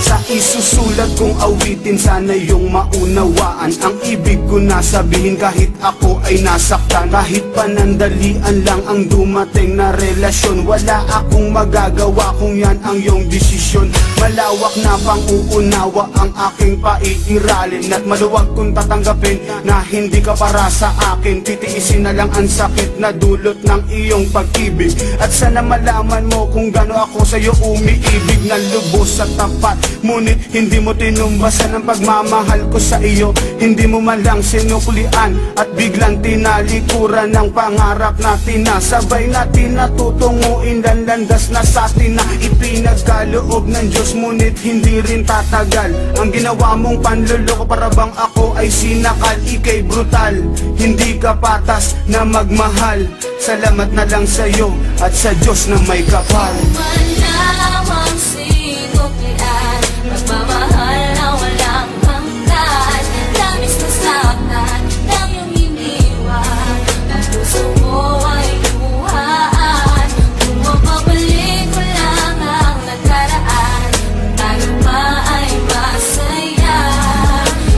Sa isusulat kong awitin, sana yung maunawaan ang ibig ko na sabihin kahit ako ay nasaktan. Kahit panandalian lang ang dumating na relasyon, wala akong magagawa kung yan ang iyong desisyon. Malawak na pang-uunawa ang aking paiiralin, at maluwag kong tatanggapin na hindi ka para sa akin. Titiisin na lang ang sakit na dulot ng iyong pag-ibig, at sana malaman mo kung gaano ako sa'yo umiibig na lubos at tapat. Ngunit hindi mo tinumbasan ang pagmamahal ko sa iyo. Hindi mo man lang sinuklian at biglang tinalikuran ng pangarap natin na sabay natin natutunguin ang landas na sa atin na ipinagkaloob ng Diyos. Ngunit hindi rin tatagal ang ginawa mong panluloko, para bang ako ay sinakal. Ika'y brutal, hindi ka patas na magmahal. Salamat na lang sa'yo at sa Diyos na may kapal. Malawang sinuklian, magmamahal na walang hanggan. Labis na saktan ng iyong iniwan, ang puso mo ay luhaan. Kung mapabalik ko lang ang nakaraan, tayo pa ay masaya.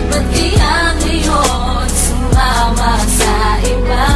Ba't kaya ngayon sumama sa iba?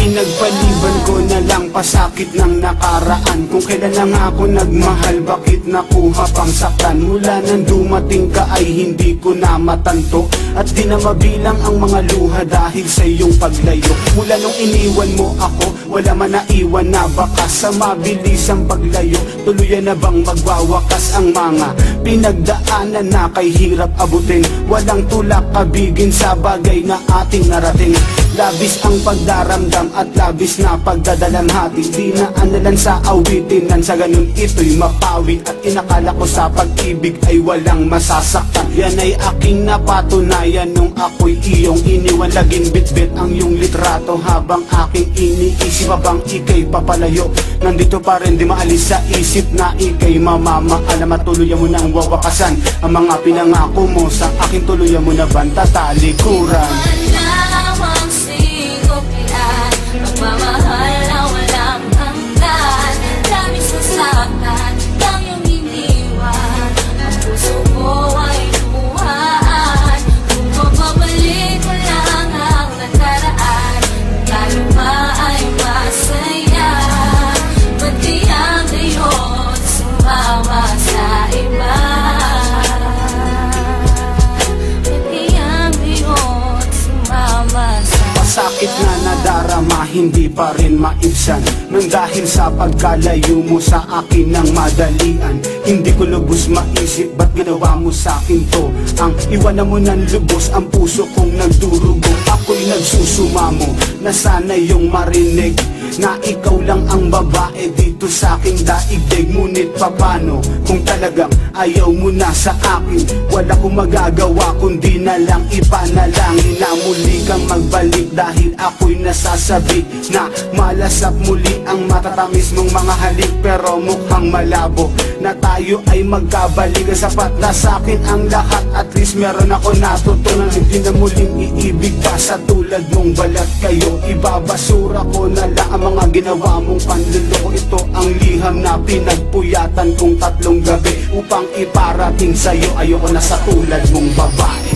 Pinagpaliban ko na lang pasakit ng nakaraan. Kung kailan lang ako nagmahal, bakit nakuha pang saktan? Mula nang dumating ka ay hindi ko na matanto, at di na mabilang ang mga luha dahil sa iyong paglayo. Mula nung iniwan mo ako, wala man naiwan na bakas. Sa mabilisang paglayo, tuluyan na bang magwawakas ang mga pinagdaanan na kay hirap abutin? Walang tulak kabigin sa bagay na ating narating. Labis ang pagdaramdam at labis na pagdadalamhati. Di na analan sa awitin, nan sa ganun ito'y mapawi. At inakala ko sa pag-ibig ay walang masasaktan. Yan ay aking napatunayan nung ako'y iyong iniwan. Laging bitbit ang iyong litrato habang aking iniisip habang ika'y papalayo. Nandito pa rin, di maalis sa isip na ika'y mamamaalam. At tuluyan mo nang wawakasan ang mga pinangako mo sa akin. Tuluyan mo na bang tatalikuran? Malawang sinuklian, magmamahal na walang hanggan. Labis na saktan ng iyong iniwan, ang puso mo ay luhaan. Kung mapabalik ko lang ang nakaraan, tayo pa ay masaya. Ba't kaya ngayon sumama sa iba? Sakit na nadarama, hindi pa rin maibsan, nang dahil sa pagkalayo mo sa akin ng madalian. Hindi ko lubos maisip, ba't ginawa mo sa akin to? Ang iwanan mo ng lubos, ang puso kong nagdurugo. Ako'y nagsusumamo na sana yung marinig na ikaw lang ang babae dito sa aking daigdig. Ngunit papano kung talagang ayaw mo na sa akin? Wala kong magagawa kundi na lang ipanalangin na muli kang magbalik, dahil ako'y nasasabi na malasap muli ang matatamis mong mga halik. Pero mukhang malabo na tayo ay magkabalik. Sapat na sa akin ang lahat, at least meron ako natutunan. Hindi na muling iibig pa sa tulad mong balat kayo. Ibabasura ko na lang ang mga ginawa mong panluloko. Ito ang liham na pinagpuyatan kong 3 gabi upang iparating sa'yo. Ayoko na sa tulad mong babae.